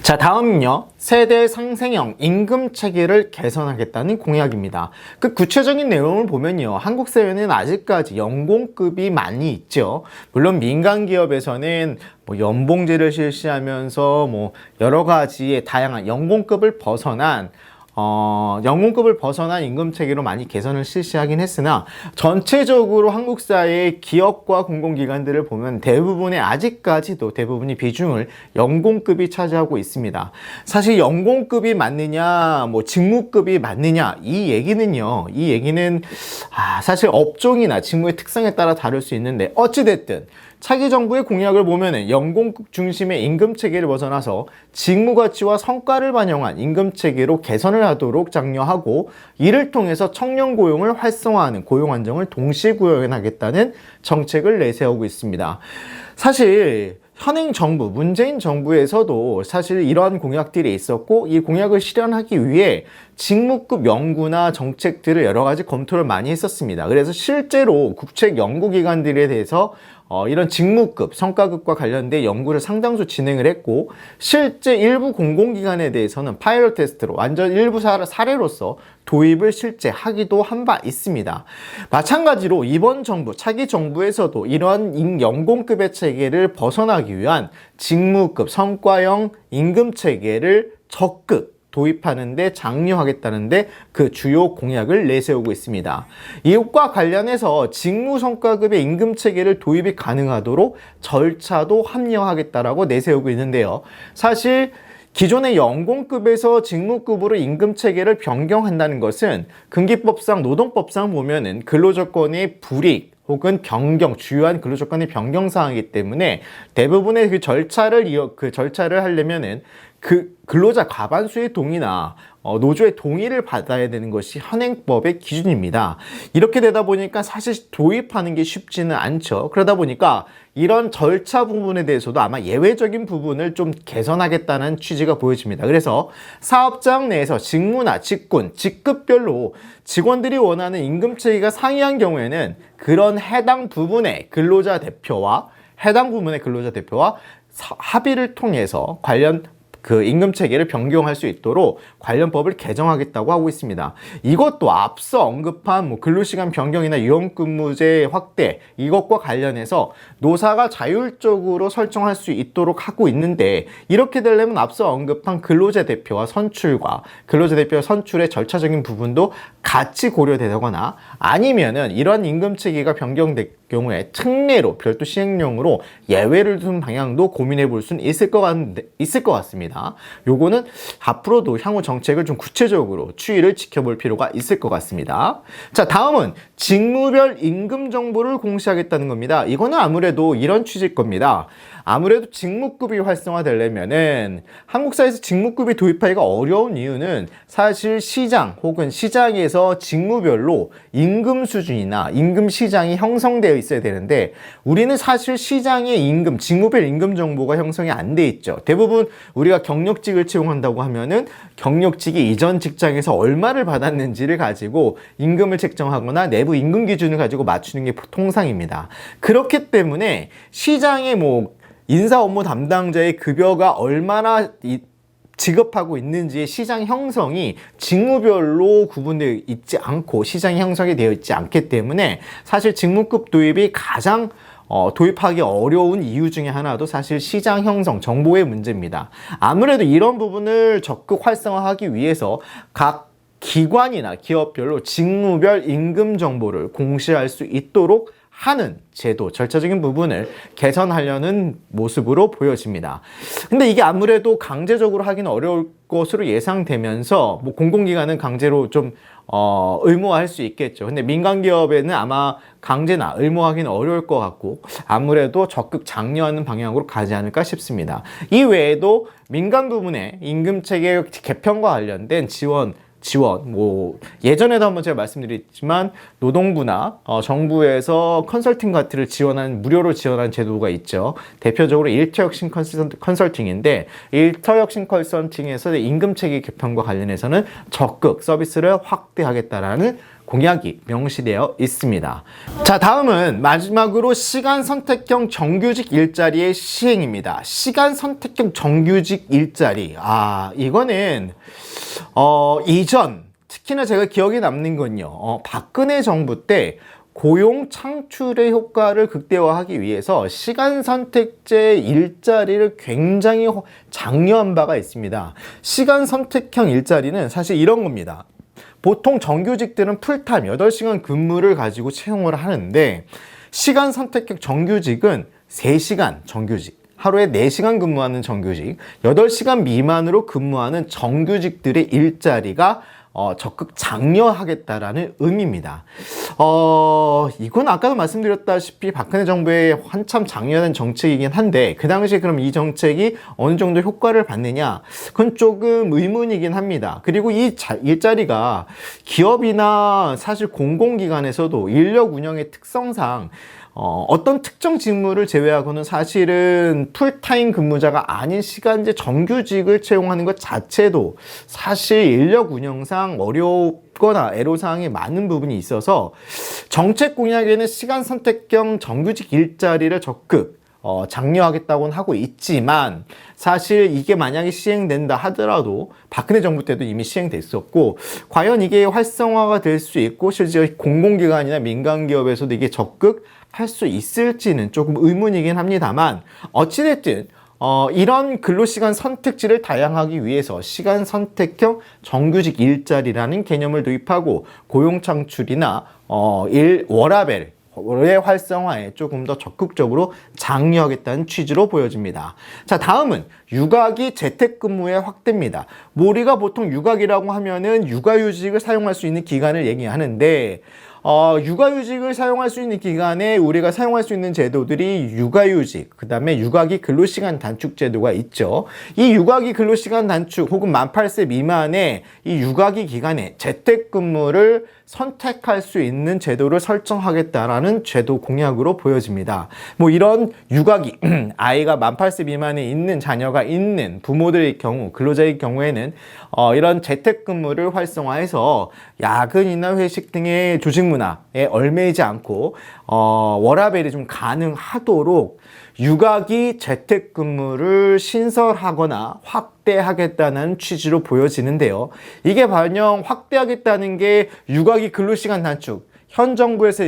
자, 다음은요. 세대 상생형 임금 체계를 개선하겠다는 공약입니다. 그 구체적인 내용을 보면요. 한국 사회는 아직까지 연공급이 많이 있죠. 물론 민간 기업에서는 연봉제를 실시하면서 여러 가지의 다양한 연공급을 벗어난 임금 체계로 많이 개선을 실시하긴 했으나 전체적으로 한국 사회의 기업과 공공기관들을 보면 아직까지도 대부분이 비중을 연공급이 차지하고 있습니다. 사실 연공급이 맞느냐, 직무급이 맞느냐, 이 얘기는 사실 업종이나 직무의 특성에 따라 다를 수 있는데 어찌됐든 차기 정부의 공약을 보면은 연공급 중심의 임금 체계를 벗어나서 직무 가치와 성과를 반영한 임금 체계로 개선을 하도록 장려하고, 이를 통해서 청년 고용을 활성화하는 고용 안정을 동시에 구현하겠다는 정책을 내세우고 있습니다. 사실 현행 정부, 문재인 정부에서도 사실 이러한 공약들이 있었고, 이 공약을 실현하기 위해 직무급 연구나 정책들을 여러 가지 검토를 많이 했었습니다. 그래서 실제로 국책 연구기관들에 대해서 이런 직무급, 성과급과 관련된 연구를 상당수 진행을 했고, 실제 일부 공공기관에 대해서는 파일럿 테스트로 완전 일부 사례로서 도입을 실제 하기도 한 바 있습니다. 마찬가지로 이번 정부, 차기 정부에서도 이러한 연공급의 체계를 벗어나기 위한 직무급, 성과형 임금 체계를 적극 도입하는데 장려하겠다는데 그 주요 공약을 내세우고 있습니다. 이것과 관련해서 직무성과급의 임금체계를 도입이 가능하도록 절차도 합리화하겠다라고 내세우고 있는데요. 사실 기존의 연공급에서 직무급으로 임금체계를 변경한다는 것은 금기법상, 노동법상 보면은 근로조건의 불이익 혹은 변경, 주요한 근로조건의 변경 사항이기 때문에 대부분의 그 절차를 하려면은 그 근로자 과반수의 동의나 노조의 동의를 받아야 되는 것이 현행법의 기준입니다. 이렇게 되다 보니까 사실 도입하는 게 쉽지는 않죠. 그러다 보니까 이런 절차 부분에 대해서도 아마 예외적인 부분을 좀 개선하겠다는 취지가 보여집니다. 그래서 사업장 내에서 직무나 직군, 직급별로 직원들이 원하는 임금체계가 상이한 경우에는 그런 해당 부분의 근로자 대표와 합의를 통해서 관련 그 임금 체계를 변경할 수 있도록 관련 법을 개정하겠다고 하고 있습니다. 이것도 앞서 언급한 근로시간 변경이나 유연근무제 확대, 이것과 관련해서 노사가 자율적으로 설정할 수 있도록 하고 있는데, 이렇게 되려면 앞서 언급한 근로자 대표 선출의 절차적인 부분도 같이 고려되거나, 아니면은 이러한 임금 체계가 변경될 경우에 특례로 별도 시행령으로 예외를 둔 방향도 고민해 볼 수는 있을 것 같습니다. 요거는 앞으로도 향후 정책을 좀 구체적으로 추이를 지켜볼 필요가 있을 것 같습니다. 자, 다음은 직무별 임금 정보를 공시하겠다는 겁니다. 이거는 아무래도 이런 취지일 겁니다. 아무래도 직무급이 활성화되려면은 한국 사회에서 직무급이 도입하기가 어려운 이유는 사실 시장 혹은 시장에서 직무별로 임금 수준이나 임금 시장이 형성되어 있어야 되는데, 우리는 사실 시장의 직무별 임금 정보가 형성이 안 돼 있죠. 대부분 우리가 경력직을 채용한다고 하면은 경력직이 이전 직장에서 얼마를 받았는지를 가지고 임금을 책정하거나 내부 임금 기준을 가지고 맞추는 게 통상입니다. 그렇기 때문에 시장의 인사 업무 담당자의 급여가 얼마나 지급하고 있는지의 시장 형성이 직무별로 구분되어 있지 않고 시장이 형성이 되어 있지 않기 때문에 사실 직무급 도입이 가장 도입하기 어려운 이유 중에 하나도 사실 시장 형성, 정보의 문제입니다. 아무래도 이런 부분을 적극 활성화하기 위해서 각 기관이나 기업별로 직무별 임금 정보를 공시할 수 있도록 하는 제도, 절차적인 부분을 개선하려는 모습으로 보여집니다. 근데 이게 아무래도 강제적으로 하기는 어려울 것으로 예상되면서 공공기관은 강제로 좀 의무화할 수 있겠죠. 근데 민간 기업에는 아마 강제나 의무화하기는 어려울 것 같고, 아무래도 적극 장려하는 방향으로 가지 않을까 싶습니다. 이 외에도 민간 부문의 임금체계 개편과 관련된 지원 지원, 예전에도 한번 제가 말씀드렸지만 노동부나 정부에서 컨설팅 같은 무료로 지원하는 제도가 있죠. 대표적으로 일터혁신 컨설팅인데, 일터혁신 컨설팅에서 임금체계 개편과 관련해서는 적극 서비스를 확대하겠다라는 공약이 명시되어 있습니다. 자, 다음은 마지막으로 시간 선택형 정규직 일자리의 시행입니다. 시간 선택형 정규직 일자리. 이거는 이전 특히나 제가 기억에 남는 건요. 박근혜 정부 때 고용 창출의 효과를 극대화하기 위해서 시간 선택제 일자리를 굉장히 장려한 바가 있습니다. 시간 선택형 일자리는 사실 이런 겁니다. 보통 정규직들은 풀타임 8시간 근무를 가지고 채용을 하는데, 시간 선택형 정규직은 3시간 정규직, 하루에 4시간 근무하는 정규직, 8시간 미만으로 근무하는 정규직들의 일자리가 적극 장려하겠다라는 의미입니다. 이건 아까도 말씀드렸다시피 박근혜 정부의 한참 장려된 정책이긴 한데, 그 당시에 그럼 이 정책이 어느 정도 효과를 받느냐? 그건 조금 의문이긴 합니다. 그리고 이 일자리가 기업이나 사실 공공기관에서도 인력 운영의 특성상 어떤 특정 직무를 제외하고는 사실은 풀타임 근무자가 아닌 시간제 정규직을 채용하는 것 자체도 사실 인력 운영상 어렵거나 애로사항이 많은 부분이 있어서, 정책 공약에는 시간 선택형 정규직 일자리를 적극 장려하겠다고는 하고 있지만, 사실 이게 만약에 시행된다 하더라도 박근혜 정부 때도 이미 시행됐었고, 과연 이게 활성화가 될 수 있고 실제 공공기관이나 민간기업에서도 이게 적극 할 수 있을지는 조금 의문이긴 합니다만, 어찌됐든 이런 근로시간 선택지를 다양하기 위해서 시간 선택형 정규직 일자리라는 개념을 도입하고 고용 창출이나 워라밸 의 활성화에 조금 더 적극적으로 장려하겠다는 취지로 보여집니다. 자, 다음은 육아기 재택근무의 확대입니다. 우리가 보통 육아기라고 하면은 육아휴직을 사용할 수 있는 기간을 얘기하는데, 육아휴직을 사용할 수 있는 기간에 우리가 사용할 수 있는 제도들이 육아휴직, 그 다음에 육아기 근로시간 단축 제도가 있죠. 이 육아기 근로시간 단축 혹은 만 8세 미만의 이 육아기 기간에 재택근무를 선택할 수 있는 제도를 설정하겠다라는 제도 공약으로 보여집니다. 이런 육아기, 아이가 만 8세 미만에 있는 자녀가 있는 부모들의 경우, 근로자의 경우에는 이런 재택근무를 활성화해서 야근이나 회식 등의 조직 문화에 얽매이지 않고 워라밸이 좀 가능하도록 육아기 재택근무를 신설하거나 확대하겠다는 취지로 보여지는데요. 이게 반영 확대하겠다는 게 육아기 근로시간 단축, 현 정부에서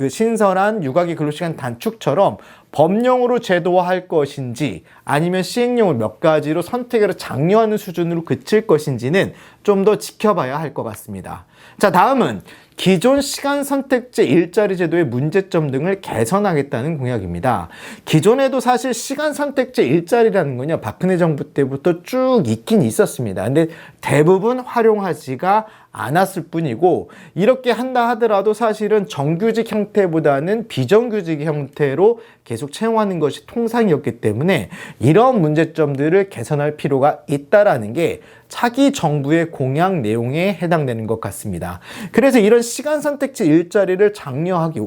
신설한 육아기 근로시간 단축처럼 법령으로 제도화할 것인지, 아니면 시행령을 몇 가지로 선택으로 장려하는 수준으로 그칠 것인지는 좀 더 지켜봐야 할 것 같습니다. 자, 다음은 기존 시간 선택제 일자리 제도의 문제점 등을 개선하겠다는 공약입니다. 기존에도 사실 시간 선택제 일자리라는 건요, 박근혜 정부 때부터 쭉 있긴 있었습니다. 근데 대부분 활용하지가 않았을 뿐이고, 이렇게 한다 하더라도 사실은 정규직 형태보다는 비정규직 형태로 계속 채용하는 것이 통상이었기 때문에 이런 문제점들을 개선할 필요가 있다라는 게 차기 정부의 공약 내용에 해당되는 것 같습니다. 그래서 이런 시간 선택지 일자리를 장려하기,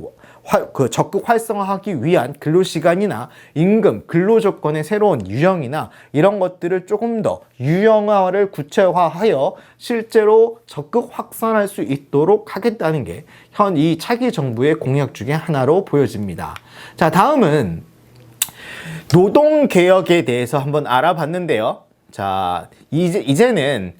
적극 활성화하기 위한 근로시간이나 임금, 근로조건의 새로운 유형이나 이런 것들을 조금 더 유형화를 구체화하여 실제로 적극 확산할 수 있도록 하겠다는 게 현 이 차기 정부의 공약 중에 하나로 보여집니다. 자, 다음은 노동개혁에 대해서 한번 알아봤는데요. 자, 이제는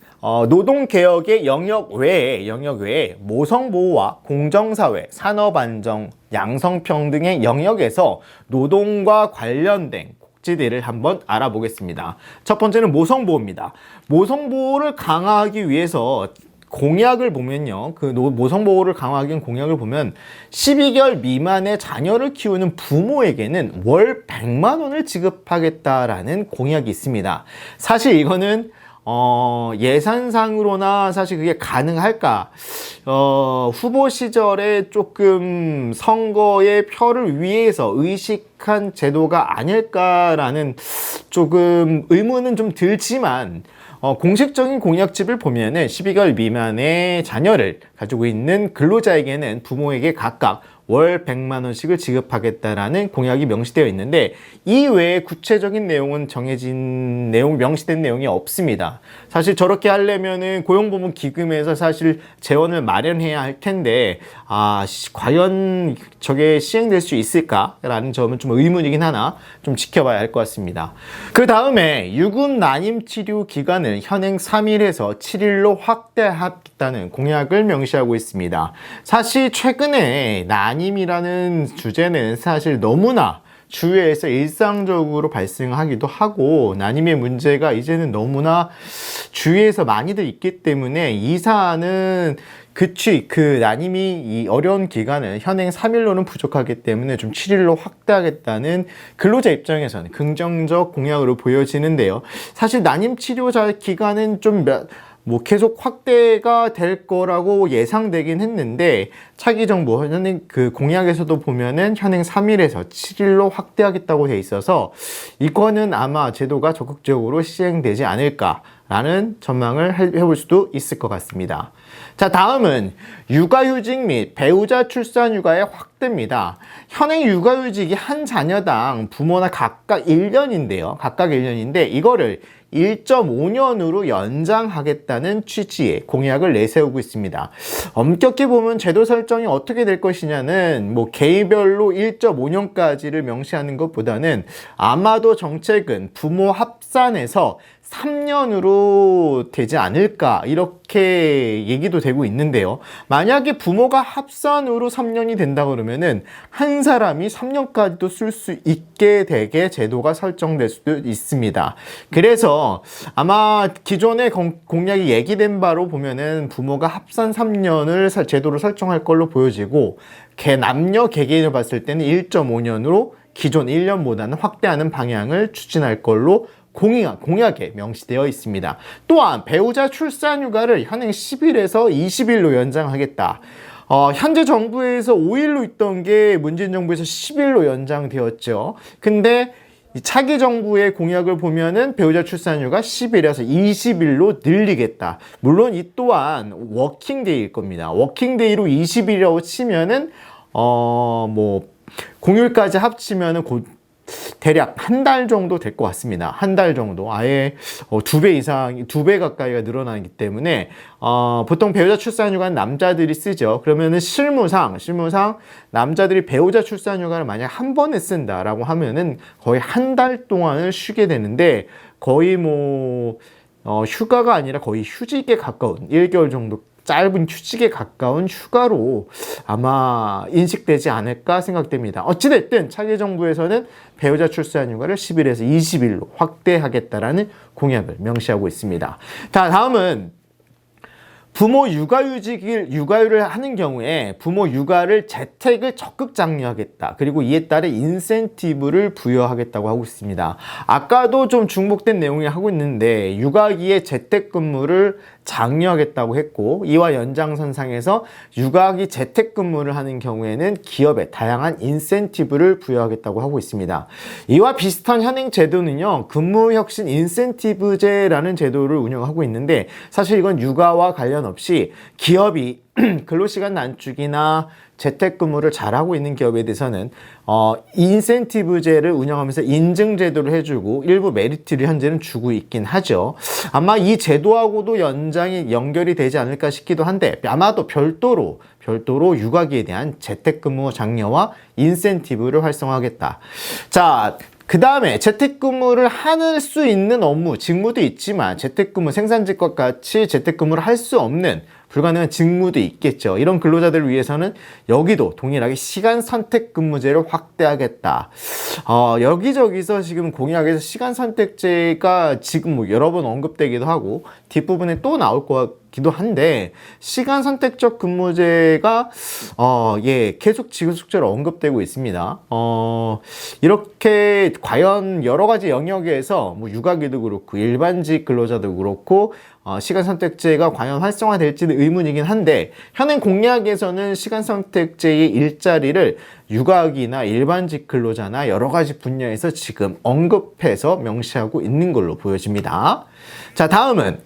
노동개혁의 영역 외에 모성보호와 공정사회, 산업안정, 양성평등의 영역에서 노동과 관련된 꼭지들을 한번 알아보겠습니다. 첫 번째는 모성보호입니다. 모성보호를 강화하기 위해서 공약을 보면요, 모성보호를 강화하기 위한 공약을 보면 12개월 미만의 자녀를 키우는 부모에게는 월 100만 원을 지급하겠다라는 공약이 있습니다. 사실 이거는 예산상으로나 사실 그게 가능할까? 후보 시절에 조금 선거의 표를 위해서 의식한 제도가 아닐까라는 조금 의문은 좀 들지만, 공식적인 공약집을 보면은 12개월 미만의 자녀를 가지고 있는 근로자에게는 부모에게 각각 월 100만 원씩을 지급하겠다라는 공약이 명시되어 있는데, 이 외에 구체적인 내용은 명시된 내용이 없습니다. 사실 저렇게 하려면은 고용보험 기금에서 사실 재원을 마련해야 할 텐데, 과연 저게 시행될 수 있을까라는 점은 좀 의문이긴 하나 좀 지켜봐야 할 것 같습니다. 그 다음에 유급 난임 치료 기간을 현행 3일에서 7일로 확대하겠다는 공약을 명시하고 있습니다. 사실 최근에 난임이라는 주제는 사실 너무나 주위에서 일상적으로 발생하기도 하고, 난임의 문제가 이제는 너무나 주위에서 많이들 있기 때문에 이 사안은 그 난임이 이 어려운 기간을 현행 3일로는 부족하기 때문에 좀 7일로 확대하겠다는 근로자 입장에서는 긍정적 공약으로 보여지는데요. 사실 난임 치료자 기간은 좀 계속 확대가 될 거라고 예상되긴 했는데, 차기 정부 현행 그 공약에서도 보면은 현행 3일에서 7일로 확대하겠다고 돼 있어서 이거는 아마 제도가 적극적으로 시행되지 않을까라는 전망을 해볼 수도 있을 것 같습니다. 자, 다음은 육아휴직 및 배우자 출산휴가의 확대입니다. 현행 육아휴직이 한 자녀당 부모나 각각 1년인데요. 각각 1년인데 이거를 1.5년으로 연장하겠다는 취지의 공약을 내세우고 있습니다. 엄격히 보면 제도 설정이 어떻게 될 것이냐는 개별로 1.5년까지를 명시하는 것보다는 아마도 정책은 부모 합산해서 3년으로 되지 않을까, 이렇게 얘기도 되고 있는데요. 만약에 부모가 합산으로 3년이 된다 그러면은 한 사람이 3년까지도 쓸 수 있게 되게 제도가 설정될 수도 있습니다. 그래서 아마 기존의 공약이 얘기된 바로 보면은 부모가 합산 3년을 제도로 설정할 걸로 보여지고, 남녀 개개인을 봤을 때는 1.5년으로 기존 1년보다는 확대하는 방향을 추진할 걸로 공약에 명시되어 있습니다. 또한 배우자 출산휴가를 현행 10일에서 20일로 연장하겠다. 현재 정부에서 5일로 있던 게 문재인 정부에서 10일로 연장되었죠. 근데 차기 정부의 공약을 보면은 배우자 출산휴가 10일에서 20일로 늘리겠다. 물론 이 또한 워킹데이일 겁니다. 워킹데이로 20일이라고 치면은 공휴일까지 합치면은 대략 한 달 정도 될 것 같습니다. 한 달 정도. 아예 2배 이상, 2배 가까이가 늘어나기 때문에, 보통 배우자 출산휴가는 남자들이 쓰죠. 그러면은 실무상 남자들이 배우자 출산휴가를 만약 한 번에 쓴다라고 하면은 거의 한 달 동안을 쉬게 되는데, 거의 휴가가 아니라 거의 휴직에 가까운 1개월 정도 짧은 휴직에 가까운 휴가로 아마 인식되지 않을까 생각됩니다. 어찌됐든 차기 정부에서는 배우자 출산휴가를 10일에서 20일로 확대하겠다라는 공약을 명시하고 있습니다. 다음은 부모 육아휴를 하는 경우에 부모 육아를 재택을 적극 장려하겠다. 그리고 이에 따른 인센티브를 부여하겠다고 하고 있습니다. 아까도 좀 중복된 내용이 하고 있는데, 육아기에 재택근무를 장려하겠다고 했고, 이와 연장선상에서 육아기 재택근무를 하는 경우에는 기업에 다양한 인센티브를 부여하겠다고 하고 있습니다. 이와 비슷한 현행 제도는요, 근무혁신 인센티브제라는 제도를 운영하고 있는데, 사실 이건 육아와 관련 없이 기업이 근로시간 단축이나 재택근무를 잘하고 있는 기업에 대해서는 인센티브제를 운영하면서 인증제도를 해주고 일부 메리트를 현재는 주고 있긴 하죠. 아마 이 제도하고도 연결이 되지 않을까 싶기도 한데, 아마도 별도로 육아기에 대한 재택근무 장려와 인센티브를 활성화하겠다. 자, 그 다음에 재택근무를 할 수 있는 업무, 직무도 있지만 재택근무, 생산직과 같이 재택근무를 할 수 없는 불가능한 직무도 있겠죠. 이런 근로자들을 위해서는 여기도 동일하게 시간 선택 근무제를 확대하겠다. 여기저기서 지금 공약에서 시간 선택제가 지금 뭐 여러 번 언급되기도 하고 뒷부분에 또 나올 것 기도 한데 시간 선택적 근무제가 계속 지속적으로 언급되고 있습니다. 이렇게 과연 여러 가지 영역에서 뭐 육아기도 그렇고 일반직 근로자도 그렇고 시간 선택제가 과연 활성화될지는 의문이긴 한데 현행 공약에서는 시간 선택제의 일자리를 육아기나 일반직 근로자나 여러 가지 분야에서 지금 언급해서 명시하고 있는 걸로 보여집니다. 자, 다음은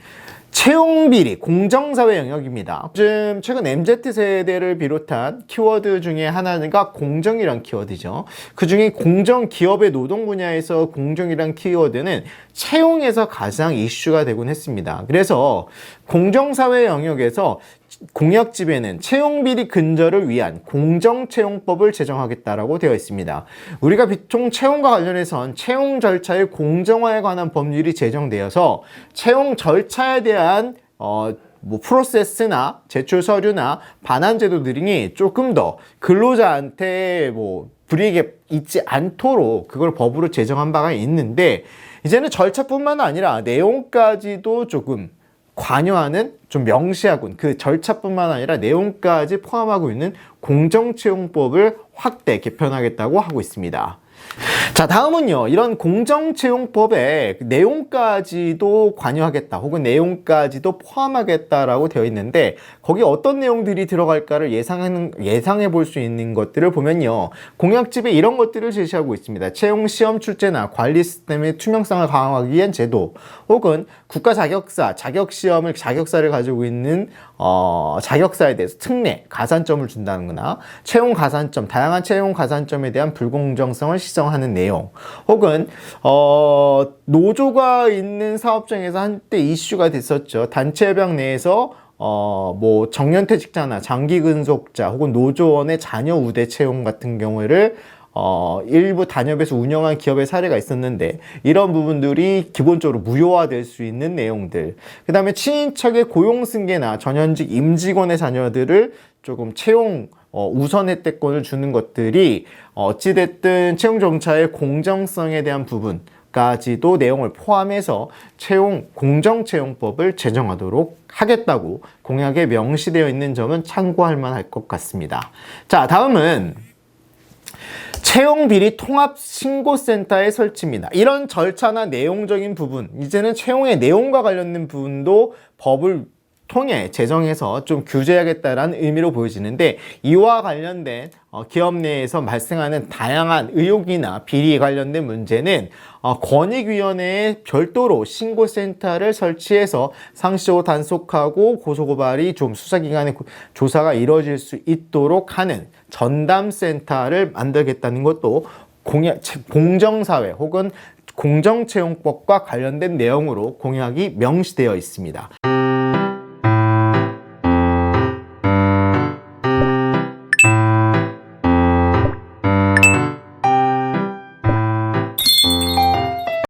채용비리, 공정사회 영역입니다. 요즘 최근 MZ세대를 비롯한 키워드 중에 하나가 공정이란 키워드죠. 그 중에 공정, 기업의 노동 분야에서 공정이란 키워드는 채용에서 가장 이슈가 되곤 했습니다. 그래서 공정사회 영역에서 공약집에는 채용비리 근절을 위한 공정채용법을 제정하겠다라고 되어 있습니다. 우리가 비총 채용과 관련해선 채용 절차의 공정화에 관한 법률이 제정되어서 채용 절차에 대한 프로세스나 제출 서류나 반환 제도 등이 조금 더 근로자한테 불이익이 있지 않도록 그걸 법으로 제정한 바가 있는데 이제는 절차뿐만 아니라 내용까지도 조금 관여하는 좀 명시하고 그 절차뿐만 아니라 내용까지 포함하고 있는 공정채용법을 확대 개편하겠다고 하고 있습니다. 자, 다음은요. 이런 공정채용법의 내용까지도 관여하겠다 혹은 내용까지도 포함하겠다라고 되어 있는데 거기 어떤 내용들이 들어갈까를 예상해 볼 수 있는 것들을 보면요. 공약집에 이런 것들을 제시하고 있습니다. 채용 시험 출제나 관리 시스템의 투명성을 강화하기 위한 제도 혹은 국가 자격사를 가지고 있는 자격사에 대해서 특례, 가산점을 준다거나 채용 가산점, 다양한 채용 가산점에 대한 불공정성을 시정하는 내용 혹은 노조가 있는 사업장에서 한때 이슈가 됐었죠. 단체 협약 내에서 정년퇴직자나 장기근속자 혹은 노조원의 자녀 우대 채용 같은 경우를 일부 단협에서 운영한 기업의 사례가 있었는데 이런 부분들이 기본적으로 무효화될 수 있는 내용들, 그 다음에 친인척의 고용승계나 전현직 임직원의 자녀들을 조금 채용 우선 혜택권을 주는 것들이 어찌됐든 채용 절차의 공정성에 대한 부분까지도 내용을 포함해서 공정채용법을 제정하도록 하겠다고 공약에 명시되어 있는 점은 참고할 만할 것 같습니다. 자, 다음은 채용비리 통합신고센터의 설치입니다. 이런 절차나 내용적인 부분, 이제는 채용의 내용과 관련된 부분도 법을 통해 제정해서 좀 규제하겠다라는 의미로 보여지는데 이와 관련된 기업 내에서 발생하는 다양한 의혹이나 비리 관련된 문제는 권익위원회에 별도로 신고센터를 설치해서 상시적으로 단속하고 고소고발이 좀 수사기관의 조사가 이루어질 수 있도록 하는 전담센터를 만들겠다는 것도 공정사회 혹은 공정채용법과 관련된 내용으로 공약이 명시되어 있습니다.